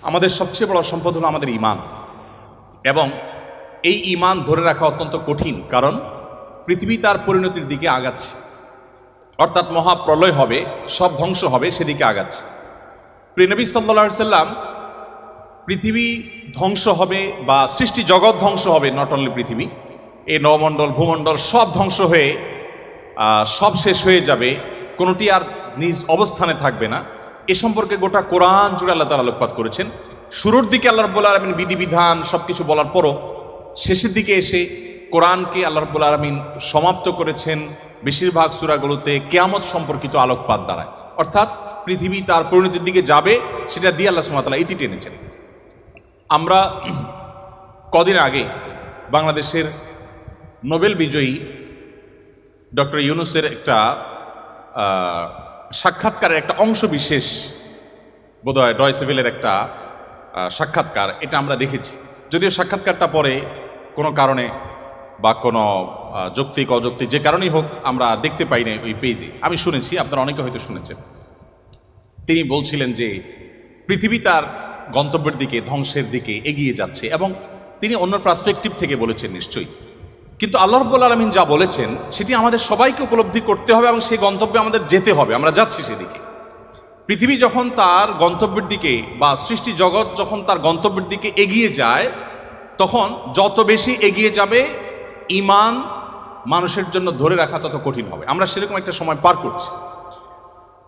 আমাদের সবচেয়ে বড় সম্পদ হলো আমাদের ঈমান, এবং এই ঈমান ধরে রাখা অত্যন্ত কঠিন, কারণ পৃথিবী তার পরিণতির দিকে আগাচ্ছে, অর্থাৎ মহাপ্রলয় হবে, সব ধ্বংস হবে, সেদিকে আগাচ্ছে। প্রিয় নবী সাল্লাল্লাহু আলাইহি সাল্লাম পৃথিবী ধ্বংস হবে বা সৃষ্টি জগৎ ধ্বংস হবে, নট অনলি পৃথিবী, এই নবমণ্ডল ভূমণ্ডল সব ধ্বংস হয়ে সব শেষ হয়ে যাবে, কোনোটি আর নিজ অবস্থানে থাকবে না, এ সম্পর্কে গোটা কোরআন জুড়ে আল্লাহ তাআলা আলোকপাত করেছেন। শুরুর দিকে আল্লাহ রাব্বুল আলামিন বিধিবিধান সবকিছু বলার পরও শেষের দিকে এসে কোরআনকে আল্লাহ রাব্বুল আলামিন সমাপ্ত করেছেন বেশিরভাগ সূরাগুলোতে কিয়ামত সম্পর্কিত আলোকপাত দ্বারায়, অর্থাৎ পৃথিবী তার পরিণতির দিকে যাবে, সেটা দিয়ে আল্লাহ সুবহানাহু ওয়া তাআলা ইতি টেনেছেন। আমরা কদিন আগে বাংলাদেশের নোবেল বিজয়ী ডক্টর ইউনূসের একটা সাক্ষাৎকারের একটা অংশ বিশেষ, বোধহয় ডয়চে ভেলের একটা সাক্ষাৎকার, এটা আমরা দেখেছি। যদিও সাক্ষাৎকারটা পরে কোনো কারণে বা কোনো যৌক্তিক অযৌক্তিক যে কারণেই হোক আমরা দেখতে পাই না ওই পেজে, আমি শুনেছি, আপনারা অনেকে হয়তো শুনেছেন। তিনি বলছিলেন যে পৃথিবী তার গন্তব্যের দিকে, ধ্বংসের দিকে এগিয়ে যাচ্ছে, এবং তিনি অন্য পার্সপেক্টিভ থেকে বলেছেন নিশ্চয়ই, কিন্তু আল্লাহ রাব্বুল আলামিন যা বলেছেন সেটি আমাদের সবাইকে উপলব্ধি করতে হবে এবং সেই গন্তব্যে আমাদের যেতে হবে, আমরা যাচ্ছি সেদিকে। পৃথিবী যখন তার গন্তব্যের দিকে বা সৃষ্টি জগৎ যখন তার গন্তব্যের দিকে এগিয়ে যায়, তখন যত বেশি এগিয়ে যাবে ঈমান মানুষের জন্য ধরে রাখা তত কঠিন হবে। আমরা সেরকম একটা সময় পার করছি।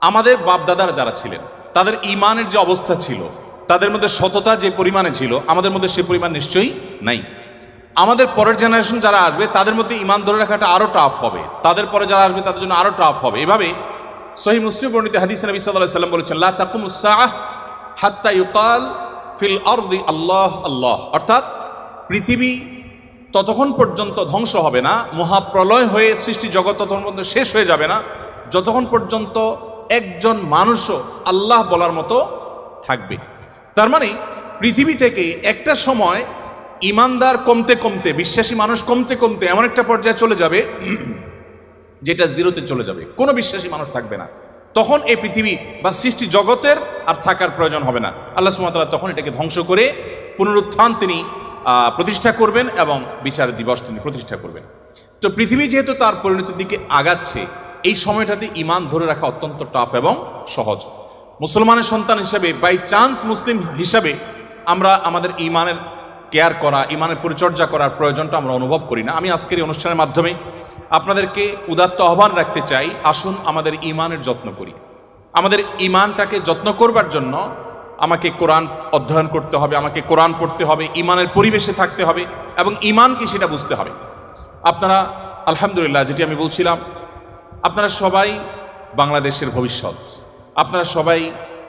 আমাদের বাপদাদারা যারা ছিলেন তাদের ঈমানের যে অবস্থা ছিল, তাদের মধ্যে সততা যে পরিমাণে ছিল, আমাদের মধ্যে সে পরিমাণ নিশ্চয়ই নাই। আমাদের পরের জেনারেশন যারা আসবে তাদের মধ্যে ঈমান ধরে রাখাটা আরও টাফ হবে, তাদের পরে যারা আসবে তাদের জন্য আরও টাফ হবে। এভাবে সহিহ মুসলিম বর্ণিত হাদিসে নবী সাল্লাল্লাহু আলাইহি ওয়াসাল্লাম বলেছেন, লা তাকুমুস সাআহ হাত্তা ইউকাল ফিল আরদি আল্লাহ আল্লাহ, অর্থাৎ পৃথিবী ততক্ষণ পর্যন্ত ধ্বংস হবে না, মহাপ্রলয় হয়ে সৃষ্টি জগৎ ততক্ষণ পর্যন্ত শেষ হয়ে যাবে না, যতক্ষণ পর্যন্ত একজন মানুষও আল্লাহ বলার মতো থাকবে। তার মানে পৃথিবী থেকে একটা সময় ইমানদার কমতে কমতে, বিশ্বাসী মানুষ কমতে কমতে এমন একটা পর্যায়ে চলে যাবে যেটা জিরোতে চলে যাবে, কোনো বিশ্বাসী মানুষ থাকবে না। তখন এই পৃথিবী বা সৃষ্টি জগতের আর থাকার প্রয়োজন হবে না। আল্লাহ সুবহানাহু ওয়া তাআলা তখন এটাকে ধ্বংস করে পুনরুত্থান তিনি প্রতিষ্ঠা করবেন এবং বিচার দিবস তিনি প্রতিষ্ঠা করবেন। তো পৃথিবী যেহেতু তার পরিণতির দিকে আগাচ্ছে, এই সময়টাতে ঈমান ধরে রাখা অত্যন্ত টাফ এবং সহজ। মুসলমানের সন্তান হিসাবে, বাই চান্স মুসলিম হিসাবে, আমরা আমাদের ঈমানের কেয়ার করা, ঈমানের পরিচর্যা করার প্রয়োজনটা আমরা অনুভব করি না। আমি আজকের এই অনুষ্ঠানের মাধ্যমে আপনাদেরকে উদাত্ত আহ্বান রাখতে চাই, আসুন আমাদের ঈমানের যত্ন করি। আমাদের ঈমানটাকে যত্ন করবার জন্য আমাকে কোরআন অধ্যয়ন করতে হবে, আমাকে কোরআন পড়তে হবে, ঈমানের পরিবেশে থাকতে হবে এবং ঈমান কি সেটা বুঝতে হবে। আপনারা আলহামদুলিল্লাহ, যেটি আমি বলছিলাম, আপনারা সবাই বাংলাদেশের ভবিষ্যৎ, আপনারা সবাই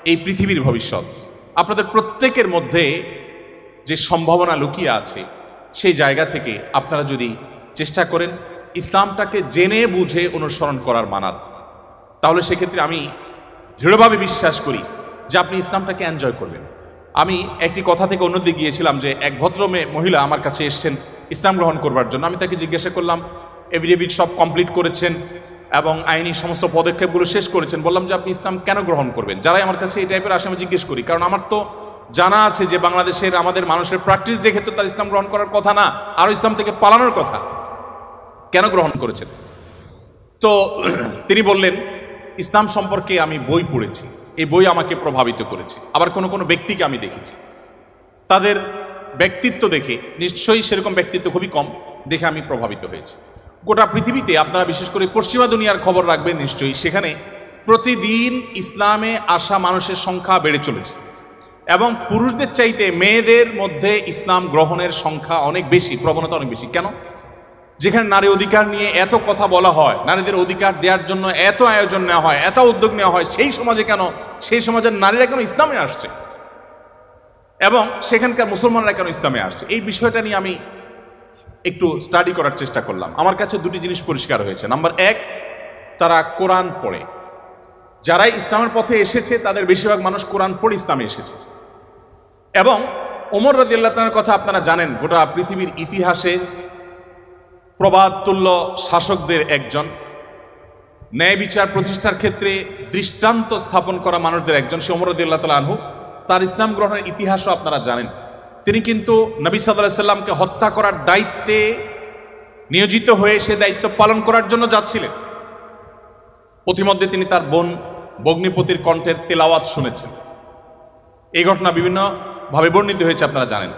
এই পৃথিবীর ভবিষ্যৎ। আপনাদের প্রত্যেকের মধ্যে যে সম্ভাবনা লুকিয়ে আছে, সেই জায়গা থেকে আপনারা যদি চেষ্টা করেন ইসলামটাকে জেনে বুঝে অনুসরণ করার মানার, তাহলে সেক্ষেত্রে আমি দৃঢ়ভাবে বিশ্বাস করি যে আপনি ইসলামটাকে এনজয় করবেন। আমি একটি কথা থেকে অন্যদিকে গিয়েছিলাম যে এক ভদ্র মহিলা আমার কাছে এসছেন ইসলাম গ্রহণ করবার জন্য। আমি তাকে জিজ্ঞাসা করলাম, এফিডেভিট সব কমপ্লিট করেছেন এবং আইনি সমস্ত পদক্ষেপগুলো শেষ করেছেন, বললাম যে আপনি ইসলাম কেন গ্রহণ করবেন? যারাই আমার কাছে এই টাইপের আসে আমি জিজ্ঞেস করি, কারণ আমার তো জানা আছে যে বাংলাদেশের আমাদের মানুষের প্র্যাকটিস দেখে তো তার ইসলাম গ্রহণ করার কথা না, আরও ইসলাম থেকে পালানোর কথা। কেন গ্রহণ করেছেন? তো তিনি বললেন, ইসলাম সম্পর্কে আমি বই পড়েছি, এই বই আমাকে প্রভাবিত করেছে। আবার কোনো কোনো ব্যক্তিকে আমি দেখেছি, তাদের ব্যক্তিত্ব দেখে, নিশ্চয়ই সেরকম ব্যক্তিত্ব খুবই কম, দেখে আমি প্রভাবিত হয়েছি। গোটা পৃথিবীতে আপনারা বিশেষ করে পশ্চিমা দুনিয়ার খবর রাখবেন নিশ্চয়ই, সেখানে প্রতিদিন ইসলামে আসা মানুষের সংখ্যা বেড়ে চলেছে এবং পুরুষদের চাইতে মেয়েদের মধ্যে ইসলাম গ্রহণের সংখ্যা অনেক বেশি, প্রবণতা অনেক বেশি। কেন? যেখানে নারী অধিকার নিয়ে এত কথা বলা হয়, নারীদের অধিকার দেওয়ার জন্য এত আয়োজন নেওয়া হয়, এত উদ্যোগ নেওয়া হয়, সেই সমাজে কেন, সেই সমাজের নারীরা কেন ইসলামে আসছে এবং সেখানকার মুসলমানরা কেন ইসলামে আসছে, এই বিষয়টা নিয়ে আমি একটু স্টাডি করার চেষ্টা করলাম। আমার কাছে দুটি জিনিস পরিষ্কার হয়েছে। নাম্বার এক, তারা কোরআন পড়ে। যারাই ইসলামের পথে এসেছে তাদের বেশিরভাগ মানুষ কোরআন পড়ে ইসলামে এসেছে। এবং ওমর রাদিয়াল্লাহু তাআলার কথা আপনারা জানেন, গোটা পৃথিবীর ইতিহাসে প্রবাদ তুল্য শাসকদের একজন, ন্যায় বিচার প্রতিষ্ঠার ক্ষেত্রে দৃষ্টান্ত স্থাপন করা মানুষদের একজন, সে ওমর রাদিয়াল্লাহু তাআলা আনহু। তার ইসলাম গ্রহণের ইতিহাসও আপনারা জানেন। তিনি কিন্তু নবী সাল্লাল্লাহু আলাইহি সাল্লামকে হত্যা করার দায়িত্বে নিয়োজিত হয়ে সে দায়িত্ব পালন করার জন্য যাচ্ছিলেন। পথিমধ্যে তিনি তার বোন ভগ্নিপতির কণ্ঠের তেলাওয়াত শুনেছেন। এই ঘটনা বিভিন্নভাবে বর্ণিত হয়েছে, আপনারা জানেন।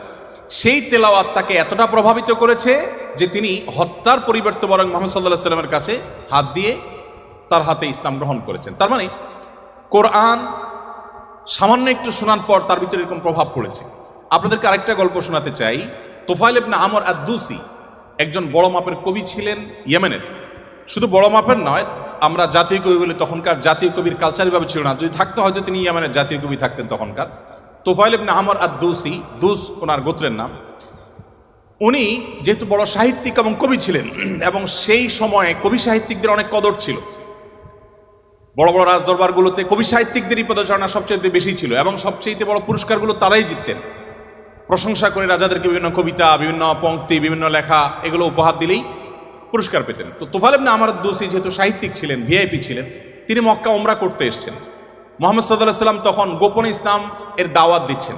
সেই তেলাওয়াত তাকে এতটা প্রভাবিত করেছে যে তিনি হত্যার পরিবর্তে বরং মুহাম্মদ সাল্লাল্লাহু আলাইহি সাল্লামের কাছে হাত দিয়ে তার হাতে ইসলাম গ্রহণ করেছেন। তার মানে কোরআন সামান্য একটু শোনার পর তার ভিতরে এরকম প্রভাব পড়েছে। আপনাদেরকে আরেকটা গল্প শোনাতে চাই। তুফাইল ইবনে আমর আদ-দুসি একজন বড় মাপের কবি ছিলেন ইয়েমেনের। শুধু বড় মাপের নয়, আমরা জাতীয় কবি বলি, তখনকার জাতীয় কবির কালচারভাবে ছিল না। যদি থাকতো হয়তো তিনি ইয়েমেনের জাতীয় কবি থাকতেন তখনকার। তুফাইল ইবনে আমর আদ-দুসি, দুস ওনার গোত্রের নাম। উনি যেহেতু বড় সাহিত্যিক এবং কবি ছিলেন, এবং সেই সময়ে কবি সাহিত্যিকদের অনেক কদর ছিল। বড় বড় রাজদরবারগুলোতে কবি সাহিত্যিকদেরই পদচারণা সবচেয়ে বেশি ছিল, এবং সবচেয়ে বড় পুরস্কারগুলো তারাই জিততেন। প্রশংসা করে রাজাদেরকে বিভিন্ন কবিতা, বিভিন্ন পংক্তি, বিভিন্ন লেখা এগুলো উপহার দিলেই পুরস্কার পেতেন। তো তুফাইল ইবনে আমর আদ-দুসি যেহেতু সাহিত্যিক ছিলেন, ভিআইপি ছিলেন, তিনি মক্কা উমরা করতে এসেছেন। মুহাম্মদ সাল্লাল্লাহু আলাইহি সাল্লাম তখন গোপনে ইসলাম এর দাওয়াত দিচ্ছেন।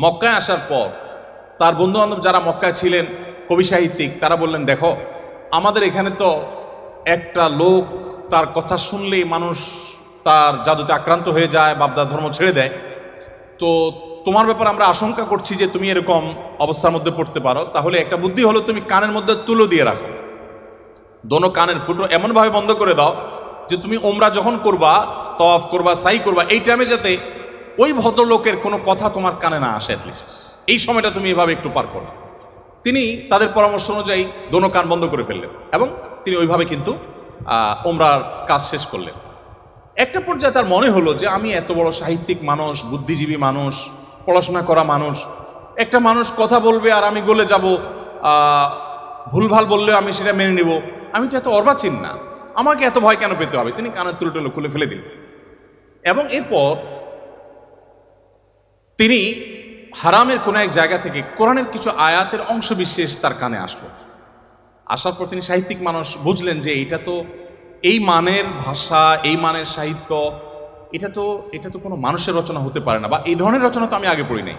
মক্কায় আসার পর তার বন্ধু বান্ধব যারা মক্কায় ছিলেন কবি সাহিত্যিক, তারা বললেন, দেখো আমাদের এখানে তো একটা লোক তার কথা শুনলেই মানুষ তার জাদুতে আক্রান্ত হয়ে যায়, বাপদার ধর্ম ছেড়ে দেয়। তো তোমার ব্যাপারে আমরা আশঙ্কা করছি যে তুমি এরকম অবস্থার মধ্যে পড়তে পারো। তাহলে একটা বুদ্ধি হলো, তুমি কানের মধ্যে তুলো দিয়ে রাখো, দোনো কানের ফুটো এমনভাবে বন্ধ করে দাও যে তুমি ওমরা যখন করবা, তওয়াফ করবা, সাই করবা, এই টাইমে যাতে ওই ভদ্রলোকের কোনো কথা তোমার কানে না আসে। অ্যাটলিস্ট এই সময়টা তুমি এভাবে একটু পার করো। তিনি তাদের পরামর্শ অনুযায়ী দোনো কান বন্ধ করে ফেললেন, এবং তিনি ওইভাবে কিন্তু ওমরার কাজ শেষ করলেন। একটা পর্যায়ে তার মনে হলো যে আমি এত বড় সাহিত্যিক মানুষ, বুদ্ধিজীবী মানুষ, পড়াশোনা করা মানুষ, একটা মানুষ কথা বলবে আর আমি গলে যাব, ভুলভাল বললেও আমি সেটা মেনে নেব, আমি তো এত অর্বাচীন না, আমাকে এত ভয় কেন পেতে হবে। তিনি কানের তুলো খুলে ফেলে দিলেন, এবং এরপর তিনি হারামের কোনো এক জায়গা থেকে কোরআনের কিছু আয়াতের অংশ বিশেষ তার কানে আসলো। আসার পর তিনি সাহিত্যিক মানুষ, বুঝলেন যে এটা তো এই মানের ভাষা, এই মানের সাহিত্য, এটা তো কোনো মানুষের রচনা হতে পারে না, বা এই ধরনের রচনা তো আমি আগে পড়ি নাই,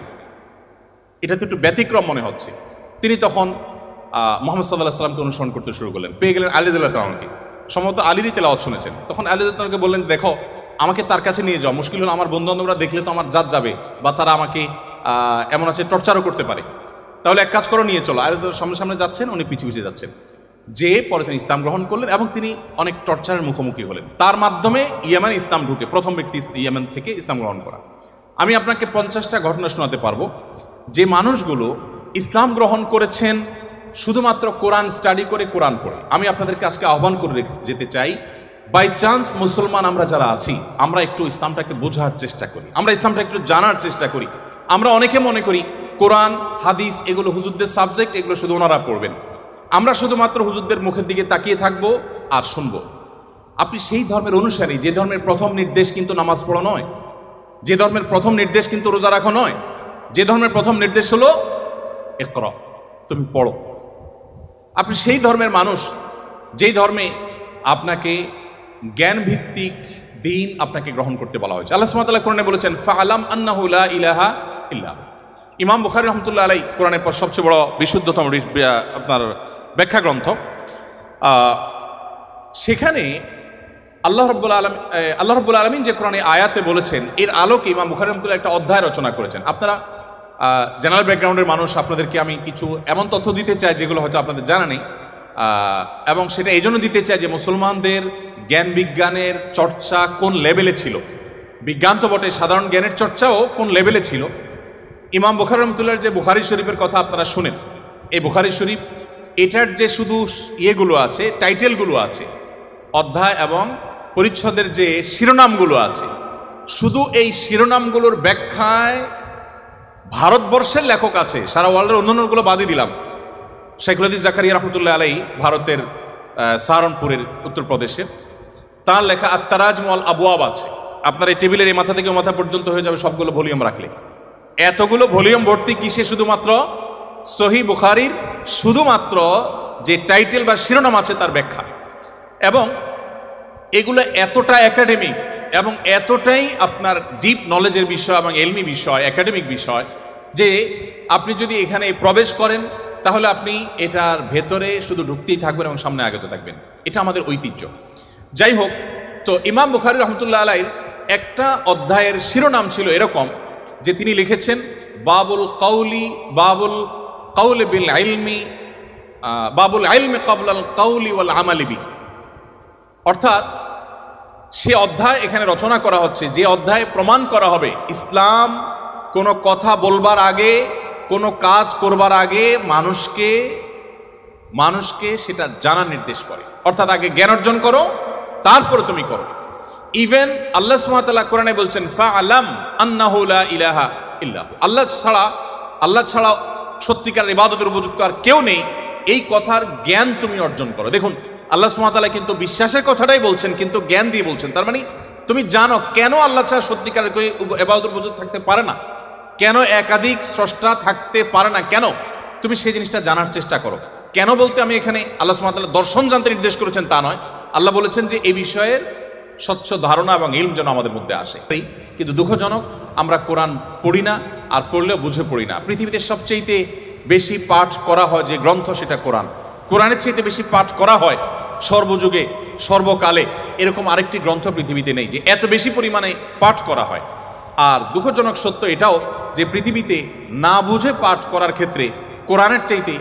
এটা তো একটু ব্যতিক্রম মনে হচ্ছে। তিনি তখন মুহাম্মদ সাল্লাল্লাহু আলাইহি সাল্লামকে অনুসরণ করতে শুরু করলেন। পেয়ে গেলেন আলী রাদিয়াল্লাহু তাআলাকে, সম্ভবত আলীরই তেলাওয়াত শুনেছেন। তখন আলী রাদিয়াল্লাহু তাআলাকে বললেন, দেখো আমাকে তার কাছে নিয়ে যাও, মুশকিল হলো আমার বন্ধু বান্ধবরা দেখলে তো আমার জাত যাবে, বা তারা আমাকে এমন আছে টর্চারও করতে পারে। তাহলে এক কাজ করো, নিয়ে চলো। আলী রাদিয়াল্লাহু সামনে সামনে যাচ্ছেন, উনি পিছু পিছিয়ে যাচ্ছেন। যে পরে তিনি ইসলাম গ্রহণ করলেন, এবং তিনি অনেক টর্চারের মুখোমুখি হলেন। তার মাধ্যমে ইয়েমেন ইসলাম ঢুকে, প্রথম ব্যক্তি ইয়েমেন থেকে ইসলাম গ্রহণ করা। আমি আপনাকে 50টা ঘটনা শোনাতে পারবো যে মানুষগুলো ইসলাম গ্রহণ করেছেন শুধুমাত্র কোরআন স্টাডি করে, কোরআন পড়ে। আমি আপনাদেরকে আজকে আহ্বান করে যেতে চাই, বাই চান্স মুসলমান আমরা যারা আছি, আমরা একটু ইসলামটাকে বোঝার চেষ্টা করি, আমরা ইসলামটা একটু জানার চেষ্টা করি। আমরা অনেকে মনে করি কোরআন হাদিস এগুলো হুজুরদের সাবজেক্ট, এগুলো শুধু ওনারা পড়বেন, আমরা শুধুমাত্র হুজুরদের মুখের দিকে তাকিয়ে থাকবো আর শুনবো। আপনি সেই ধর্মের অনুসারী, যে ধর্মের প্রথম নির্দেশ কিন্তু নামাজ পড়া নয়, যে ধর্মের প্রথম নির্দেশ কিন্তু রোজা রাখা নয়, যে ধর্মের প্রথম নির্দেশ হলো ইকরা, তুমি পড়ো। আপনি সেই ধর্মের মানুষ যেই ধর্মে আপনাকে জ্ঞান ভিত্তিক দিন আপনাকে গ্রহণ করতে বলা হয়েছে। আল্লাহ সুবহানাহু ওয়া তাআলা কোরআনে বলেছেন, ফাআলাম আন্নাহু লা ইলাহা ইল্লা। ইমাম বুখারী রাহমাতুল্লাহ আলাইহি কোরআনের পর সবচেয়ে বড় বিশুদ্ধতম আপনার ব্যাখ্যা গ্রন্থ, সেখানে আল্লাহ রাব্বুল আলামিন যে কোরআনে আয়াতে বলেছেন, এর আলোকে ইমাম বুখারী রাহমাতুল্লাহ একটা অধ্যায় রচনা করেছেন। আপনারা জেনারেল ব্যাকগ্রাউন্ডের মানুষ, আপনাদেরকে আমি কিছু এমন তথ্য দিতে চাই যেগুলো হয়তো আপনাদের জানা নেই, এবং সেটা এই জন্য দিতে চাই যে মুসলমানদের জ্ঞান বিজ্ঞানের চর্চা কোন লেভেলে ছিল, বিজ্ঞান তো বটে, সাধারণ জ্ঞানের চর্চাও কোন লেভেলে ছিল। ইমাম বুখারী রাহমাতুল্লাহর যে বুখারী শরীফের কথা আপনারা শুনেন, এই বুখারী শরীফ এটার যে শুধু ইয়েগুলো আছে, টাইটেলগুলো আছে, অধ্যায় এবং পরিচ্ছদের যে শিরোনামগুলো আছে, শুধু এই শিরোনামগুলোর ব্যাখ্যায় ভারতবর্ষের লেখক আছে, সারা ওয়ার্ল্ডের অন্যান্যগুলো বাদই দিলাম। শাইখুল হাদিস জাকারিয়া রাহমাতুল্লাহ আলাইহি ভারতের সাহারানপুরের উত্তরপ্রদেশের, তার লেখা আত-তারাজম ওয়াল আবওয়াব আছে। আপনার এই টেবিলের এই মাথা থেকে মাথা পর্যন্ত হয়ে যাবে সবগুলো ভলিউম রাখলে। এতগুলো ভলিউম ভর্তি কিসে? শুধুমাত্র সহিহ বুখারীর শুধুমাত্র যে টাইটেল বা শিরোনাম আছে তার ব্যাখ্যা। এবং এগুলো এতটা একাডেমিক, এবং এতটাই আপনার ডিপ নলেজের বিষয় এবং এলমি বিষয়, একাডেমিক বিষয়, যে আপনি যদি এখানে প্রবেশ করেন তাহলে আপনি এটার ভেতরে শুধু ঢুকতেই থাকবেন এবং সামনে আগতে থাকবেন। এটা আমাদের ঐতিহ্য। যাই হোক, তো ইমাম বুখারী রহমতুল্লাহ আলাইহির একটা অধ্যায়ের শিরোনাম ছিল এরকম যে তিনি লিখেছেন বাবুল কাউলি বিল ইলমি, বাবুল ইলমি ক্বাবলাল কাউলি ওয়াল আমালি বিহি। অর্থাৎ সে অধ্যায় এখানে রচনা করা হচ্ছে যে অধ্যায়ে প্রমাণ করা হবে ইসলাম কোনো কথা বলবার আগে, কোনো কাজ করবার আগে মানুষকে সেটা জানার নির্দেশ করে। অর্থাৎ আগে জ্ঞান অর্জন করো, তারপরে তুমি করো। ইভেন আল্লাহ সুবহানাহু ওয়া তাআলা কোরআনে বলছেন ফাআলাম আন্নাহু লা ইলাহা ইল্লাহু, আল্লাহ ছাড়া সত্যিকার ইবাদতের উপযুক্ত আর কেউ নেই, এই কথার জ্ঞান তুমি অর্জন করো। দেখুন, আল্লাহ সুবহানাহু ওয়া তাআলা কিন্তু বিশ্বাসের কথাটাই বলছেন, কিন্তু জ্ঞান দিয়ে বলছেন। তার মানে তুমি জানো কেন আল্লাহ ছাড়া সত্যিকারের কেউ ইবাদতের উপযুক্ত থাকতে পারে না, কেন একাধিক স্রষ্টা থাকতে পারে না, কেন তুমি সেই জিনিসটা জানার চেষ্টা করো। কেন বলতে আমি এখানে আল্লাহ সুবহানাহু ওয়া তাআলা দর্শন জানতে নির্দেশ করেছেন তা নয়, আল্লাহ বলেছেন যে এই বিষয়ের স্বচ্ছ ধারণা এবং ইলম যেন আমাদের মধ্যে আসে। কিন্তু দুঃখজনক, আমরা কোরআন পড়ি না, আর পড়লেও বুঝে পড়ি না। পৃথিবীতে সবচেয়ে বেশি পাঠ করা হয় যে গ্রন্থ সেটা কোরআন। কোরআনের চাইতে বেশি পাঠ করা হয় সর্বযুগে সর্বকালে এরকম আরেকটি গ্রন্থ পৃথিবীতে নেই যে এত বেশি পরিমাণে পাঠ করা হয়। আর দুঃখজনক সত্য এটাও যে পৃথিবীতে না বুঝে পাঠ করার ক্ষেত্রে কোরআনের চাইতে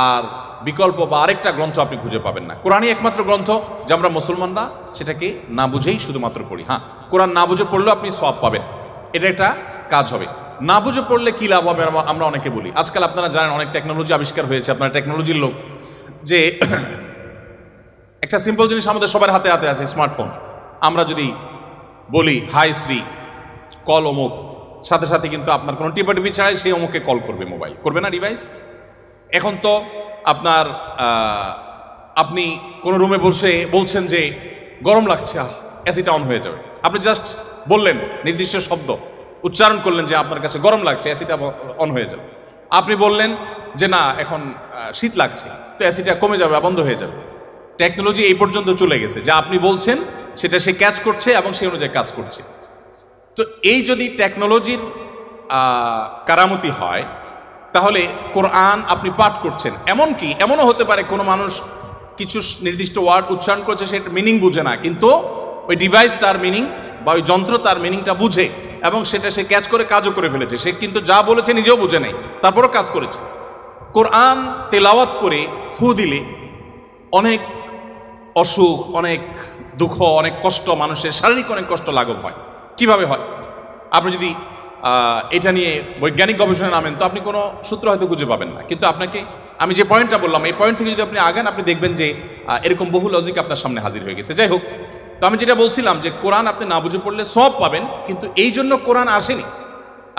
আর বিকল্প বা আরেকটা গ্রন্থ আপনি খুঁজে পাবেন না। কোরআনই একমাত্র গ্রন্থ যে আমরা মুসলমানরা সেটাকে না বুঝেই শুধুমাত্র পড়ি। হ্যাঁ, কোরআন না বুঝে পড়লেও আপনি সওয়াব পাবেন, এটা একটা কাজ হবে। না বুঝে পড়লে কি লাভ হবে আমরা অনেকে বলি। আজকাল আপনারা জানেন অনেক টেকনোলজি আবিষ্কার হয়েছে, আপনারা টেকনোলজির লোক, যে একটা সিম্পল জিনিস আমাদের সবার হাতে হাতে আছে, স্মার্টফোন। আমরা যদি বলি হাই শ্রী কল অমুক, সাথে সাথে কিন্তু আপনার কোনো টিপাটিপি ছাড়াই সেই অমুককে কল করবে, মোবাইল করবে না ডিভাইস। এখন তো আপনার আপনি কোনো রুমে বসে বলছেন যে গরম লাগছে, এসিটা অন হয়ে যাবে। আপনি জাস্ট বললেন, নির্দিষ্ট শব্দ উচ্চারণ করলেন যে আপনার কাছে গরম লাগছে, এসিটা অন হয়ে যাবে। আপনি বললেন যে না এখন শীত লাগছে, তো এসিটা কমে যাবে, বন্ধ হয়ে যাবে। টেকনোলজি এই পর্যন্ত চলে গেছে যা আপনি বলছেন সেটা সে ক্যাচ করছে এবং সেই অনুযায়ী কাজ করছে। তো এই যদি টেকনোলজির কারামতি হয় তাহলে কোরআন আপনি পাঠ করছেন, এমনকি এমনও হতে পারে কোনো মানুষ কিছু নির্দিষ্ট ওয়ার্ড উচ্চারণ করছে, সেটা মিনিং বুঝে না, কিন্তু ওই ডিভাইস তার মিনিং বা ওই যন্ত্র তার মিনিংটা বুঝে এবং সেটা সে ক্যাচ করে কাজও করে ফেলেছে। সে কিন্তু যা বলেছে নিজেও বুঝে নেই, তারপরও কাজ করেছে। কোরআন তেলাওয়াত করে ফু দিলে অনেক অসুখ, অনেক দুঃখ, অনেক কষ্ট, মানুষের শারীরিক অনেক কষ্ট লাঘব হয়। কিভাবে হয়? আপনি যদি এটা নিয়ে বৈজ্ঞানিক গবেষণা নামেন তো আপনি কোনো সূত্র হয়তো খুঁজে পাবেন না, কিন্তু আপনাকে আমি যে পয়েন্টটা বললাম এই পয়েন্ট থেকে যদি আপনি আগান আপনি দেখবেন যে এরকম বহু লজিক আপনার সামনে হাজির হয়ে গেছে। যাই হোক, তো আমি যেটা বলছিলাম যে কোরআন আপনি না বুঝে পড়লে সওয়াব পাবেন, কিন্তু এই জন্য কোরআন আসেনি।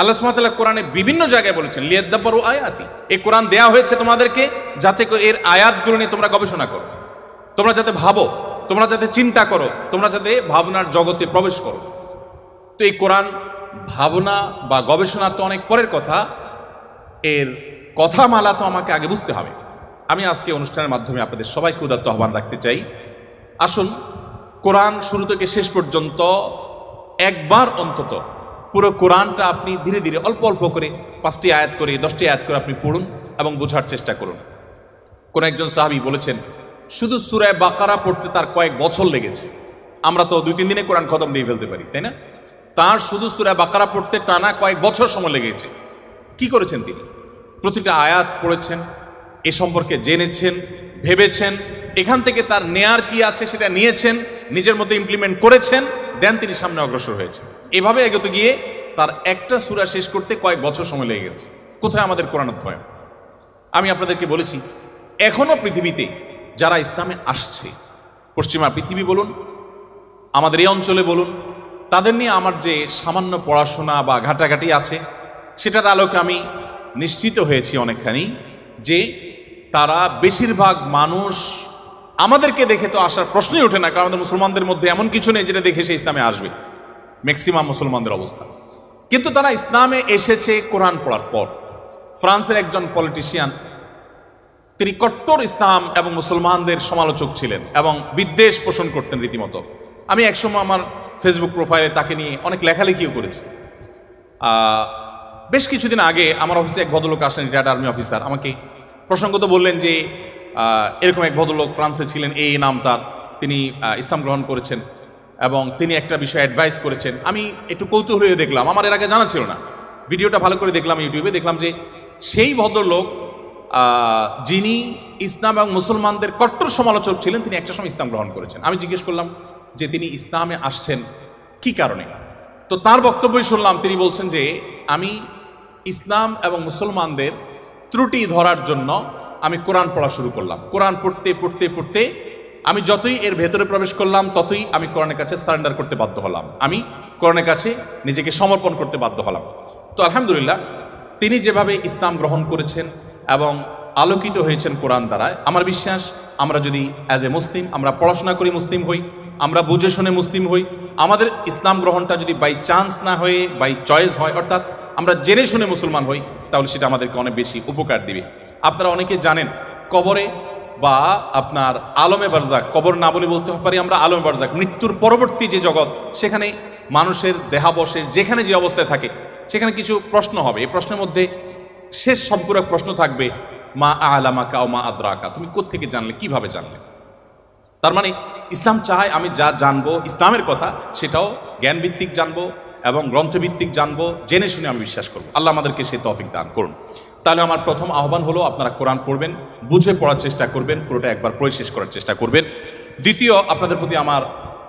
আল্লাহ সুবহানাহু ওয়া তাআলা কোরআনে বিভিন্ন জায়গায় বলেছেন লিয়াদাব্বারু আয়াতি, এই কোরআন দেয়া হয়েছে তোমাদেরকে যাতে এর আয়াতগুলো নিয়ে তোমরা গবেষণা করো, তোমরা যাতে ভাবো, তোমরা যাতে চিন্তা করো, তোমরা যাতে ভাবনার জগতে প্রবেশ করো। তো এই কোরআন ভাবনা বা গবেষণা তো অনেক পরের কথা, এর কথামালা তো আমাকে আগে বুঝতে হবে। আমি আজকে অনুষ্ঠানের মাধ্যমে আপনাদের সবাইকে উদাত্ত আহ্বান রাখতে চাই, আসুন কোরআন শুরু থেকে শেষ পর্যন্ত একবার অন্তত পুরো কোরআনটা আপনি ধীরে ধীরে অল্প অল্প করে 5টি আয়াত করে 10টি আয়াত করে আপনি পড়ুন এবং বোঝার চেষ্টা করুন। কোন একজন সাহাবী বলেছেন শুধু সূরা বাকারা পড়তে তার কয়েক বছর লেগেছে। আমরা তো 2-3 দিনে কোরআন খতম দিয়ে ফেলতে পারি, তাই না? তার শুধু সূরা বাকারা পড়তে টানা কয়েক বছর সময় লেগেছে। কি করেছেন তিনি? প্রতিটা আয়াত পড়েছেন, এ সম্পর্কে জেনেছেন, ভেবেছেন, এখান থেকে তার নেয়ার কি আছে সেটা নিয়েছেন, নিজের মধ্যে ইমপ্লিমেন্ট করেছেন, দেন তিনি সামনে অগ্রসর হয়েছেন। এভাবে এগোতে গিয়ে তার একটা সূরা শেষ করতে কয়েক বছর সময় লেগে গেছে। কোথায় আমাদের কোরআন অধ্যয়ন? আমি আপনাদেরকে বলেছি এখনো পৃথিবীতে যারা ইসলামে আসছে, পশ্চিমা পৃথিবী বলুন, আমাদের এই অঞ্চলে বলুন, তাদের নিয়ে আমার যে সামান্য পড়াশোনা বা ঘাটাঘাটি আছে সেটার আলোকে আমি নিশ্চিত হয়েছি অনেকখানি যে তারা বেশিরভাগ মানুষ আমাদেরকে দেখে তো আসার প্রশ্নই ওঠে না, কারণ আমাদের মুসলমানদের মধ্যে এমন কিছু নেই যেটা দেখে সে ইসলামে আসবে, ম্যাক্সিমাম মুসলমানদের অবস্থা। কিন্তু তারা ইসলামে এসেছে কোরআন পড়ার পর। ফ্রান্সের একজন পলিটিশিয়ান, তিনি কট্টর ইসলাম এবং মুসলমানদের সমালোচক ছিলেন এবং বিদ্বেষ পোষণ করতেন রীতিমতো। আমি একসময় আমার ফেসবুক প্রোফাইলে তাকে নিয়ে অনেক লেখালেখিও করেছি। বেশ কিছুদিন আগে আমার অফিসে এক ভদ্রলোক আসেন, রিটায়ার্ড আর্মি অফিসার, আমাকে প্রসঙ্গত বললেন যে এরকম এক ভদ্রলোক ফ্রান্সে ছিলেন, এই নাম তার, তিনি ইসলাম গ্রহণ করেছেন এবং তিনি একটা বিষয়ে অ্যাডভাইস করেছেন। আমি একটু কৌতূহল হয়ে দেখলাম, আমার এর আগে জানা ছিল না, ভিডিওটা ভালো করে দেখলাম ইউটিউবে, দেখলাম যে সেই ভদ্রলোক যিনি ইসলাম এবং মুসলমানদের কট্টর সমালোচক ছিলেন, তিনি একটা সময় ইসলাম গ্রহণ করেছেন। আমি জিজ্ঞেস করলাম যে তিনি ইসলামে আসছেন কি কারণে, তো তার বক্তব্যই শুনলাম, তিনি বলছেন যে আমি ইসলাম এবং মুসলমানদের ত্রুটি ধরার জন্য আমি কোরআন পড়া শুরু করলাম। কোরআন পড়তে পড়তে পড়তে আমি যতই এর ভেতরে প্রবেশ করলাম ততই আমি কোরআনের কাছে সারেন্ডার করতে বাধ্য হলাম, আমি কোরআনের কাছে নিজেকে সমর্পণ করতে বাধ্য হলাম। তো আলহামদুলিল্লাহ, তিনি যেভাবে ইসলাম গ্রহণ করেছেন এবং আলোকিত হয়েছেন কোরআন দ্বারায়, আমার বিশ্বাস আমরা যদি অ্যাজ এ মুসলিম আমরা পড়াশোনা করি মুসলিম হই, আমরা বুঝে শুনে মুসলিম হই, আমাদের ইসলাম গ্রহণটা যদি বাই চান্স না হয়ে বাই চয়েস হয়, অর্থাৎ আমরা জেনে শুনে মুসলমান হই, তাহলে সেটা আমাদেরকে অনেক বেশি উপকার দিবে। আপনারা অনেকে জানেন কবরে বা আপনার আলমে বারজাক, কবর না বলে বলতে পারি আমরা আলমে বারজাক, মৃত্যুর পরবর্তী যে জগৎ, সেখানে মানুষের দেহাবশের যেখানে যে অবস্থায় থাকে সেখানে কিছু প্রশ্ন হবে। এই প্রশ্নের মধ্যে শেষ সম্পূরক প্রশ্ন থাকবে, মা আলামাকা ও মা আদরাকা, তুমি কোত্থেকে জানলে, কিভাবে জানলে। তার মানে ইসলাম চায় আমি যা জানবো ইসলামের কথা সেটাও জ্ঞানভিত্তিক জানবো এবং গ্রন্থভিত্তিক জানবো, জেনে শুনে আমি বিশ্বাস করবো। আল্লাহ আমাদেরকে সেই তৌফিক দান করুন। তাহলে আমার প্রথম আহ্বান হলো আপনারা কোরআন পড়বেন, বুঝে পড়ার চেষ্টা করবেন, পুরোটা একবার পড়ে শেষ করার চেষ্টা করবেন। দ্বিতীয়, আপনাদের প্রতি আমার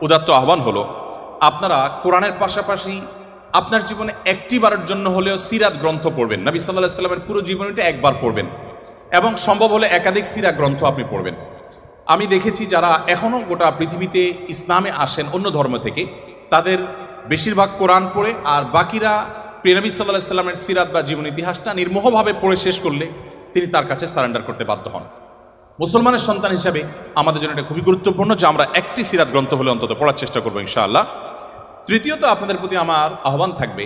উদাত্ত আহ্বান হলো আপনারা কোরআনের পাশাপাশি আপনার জীবনে একটি বারের জন্য হলেও সিরাত গ্রন্থ পড়বেন। নবী সাল্লাল্লাহু আলাইহি ওয়াসাল্লামের পুরো জীবনীটা একবার পড়বেন এবং সম্ভব হলে একাধিক সিরাত গ্রন্থ আপনি পড়বেন। আমি দেখেছি যারা এখনও গোটা পৃথিবীতে ইসলামে আসেন অন্য ধর্ম থেকে, তাদের বেশিরভাগ কোরআন পড়ে আর বাকিরা প্রিয় নবী সাল্লাল্লাহু আলাইহি ওয়াসাল্লামের সিরাত বা জীবন ইতিহাসটা নির্মোহভাবে পড়ে শেষ করলে তিনি তার কাছে সারেন্ডার করতে বাধ্য হন। মুসলমানের সন্তান হিসাবে আমাদের জন্য এটা খুবই গুরুত্বপূর্ণ যে আমরা একটি সিরাত গ্রন্থ হলে অন্তত পড়ার চেষ্টা করবো ইনশাআল্লাহ। তৃতীয়ত, আপনাদের প্রতি আমার আহ্বান থাকবে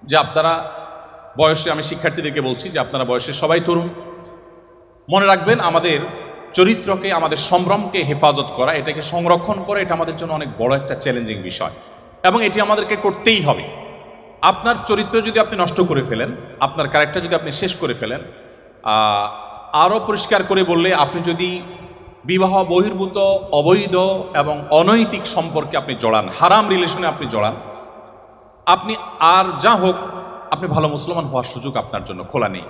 যে আপনারা বয়সে, আমি শিক্ষার্থীদেরকে বলছি যে আপনারা বয়সে সবাই তরুণ, মনে রাখবেন আমাদের চরিত্রকে, আমাদের সম্ভ্রমকে হেফাজত করা, এটাকে সংরক্ষণ করা, এটা আমাদের জন্য অনেক বড় একটা চ্যালেঞ্জিং বিষয় এবং এটি আমাদেরকে করতেই হবে। আপনার চরিত্র যদি আপনি নষ্ট করে ফেলেন, আপনার ক্যারেক্টার যদি আপনি শেষ করে ফেলেন, আরও পরিষ্কার করে বললে আপনি যদি বিবাহ বহির্ভূত, অবৈধ এবং অনৈতিক সম্পর্কে আপনি জড়ান, হারাম রিলেশনে আপনি জড়ান, আপনি আর যা হোক আপনি ভালো মুসলমান হওয়ার সুযোগ আপনার জন্য খোলা নেই।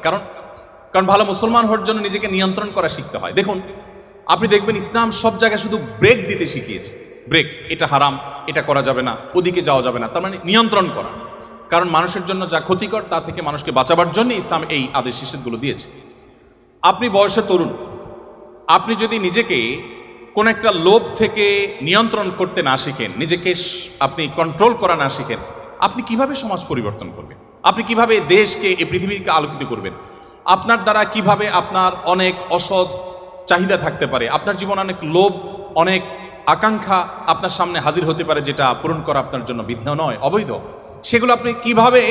কারণ ভালো মুসলমান হওয়ার জন্য নিজেকে নিয়ন্ত্রণ করা শিখতে হয়। দেখুন, আপনি দেখবেন ইসলাম সব জায়গায় শুধু ব্রেক দিতে শিখিয়েছে, ব্রেক, এটা হারাম, এটা করা যাবে না, ওদিকে যাওয়া যাবে না, তার মানে নিয়ন্ত্রণ করা। কারণ মানুষের জন্য যা ক্ষতিকর তা থেকে মানুষকে বাঁচাবার জন্য ইসলাম এই আদেশ নিষেধগুলো দিয়েছে। আপনি বয়সে তরুণ, আপনি যদি নিজেকে কোন একটা লোভ থেকে নিয়ন্ত্রণ করতে না শিখেন, নিজেকে আপনি কন্ট্রোল করা না শিখেন, আপনি কিভাবে সমাজ পরিবর্তন করবেন? আপনি কিভাবে দেশকে, এই পৃথিবীকে আলোকিত করবেন? আপনার দ্বারা কিভাবে আপনার অনেক অসৎ চাহিদা থাকতে পারে, আপনার জীবনে অনেক লোভ, অনেক আকাঙ্ক্ষা আপনার সামনে হাজির হতে পারে, যেটা পূরণ করা আপনার জন্য বিধেয় নয়, অবৈধ। সেগুলো আপনি কিভাবে,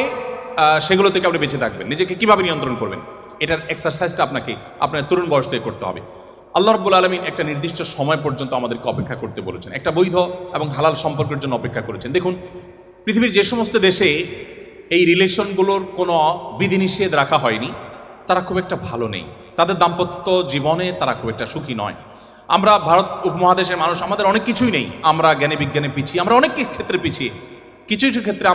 সেগুলো থেকে আপনি বেঁচে থাকবেন, নিজেকে কিভাবে নিয়ন্ত্রণ করবেন, এটার এক্সারসাইজটা আপনাকে আপনার তরুণ বয়স থেকে করতে হবে। আল্লাহ রাব্বুল আলামিন একটা নির্দিষ্ট সময় পর্যন্ত আমাদেরকে অপেক্ষা করতে বলেছেন, একটা বৈধ এবং হালাল সম্পর্কের জন্য অপেক্ষা করেছেন। দেখুন, পৃথিবীর যে সমস্ত দেশে এই রিলেশনগুলোর কোনো বিধিনিষেধ রাখা হয়নি, তারা খুব একটা ভালো নেই, তাদের দাম্পত্য জীবনে তারা খুব একটা সুখী নয়। আমরা ভারত উপমহাদেশের মানুষ, আমাদের অনেক কিছুই নেই, আমরা জ্ঞানে বিজ্ঞানে পিছিয়ে, আমরা অনেক ক্ষেত্রে পিছিয়ে, কিছু কিছু ক্ষেত্রে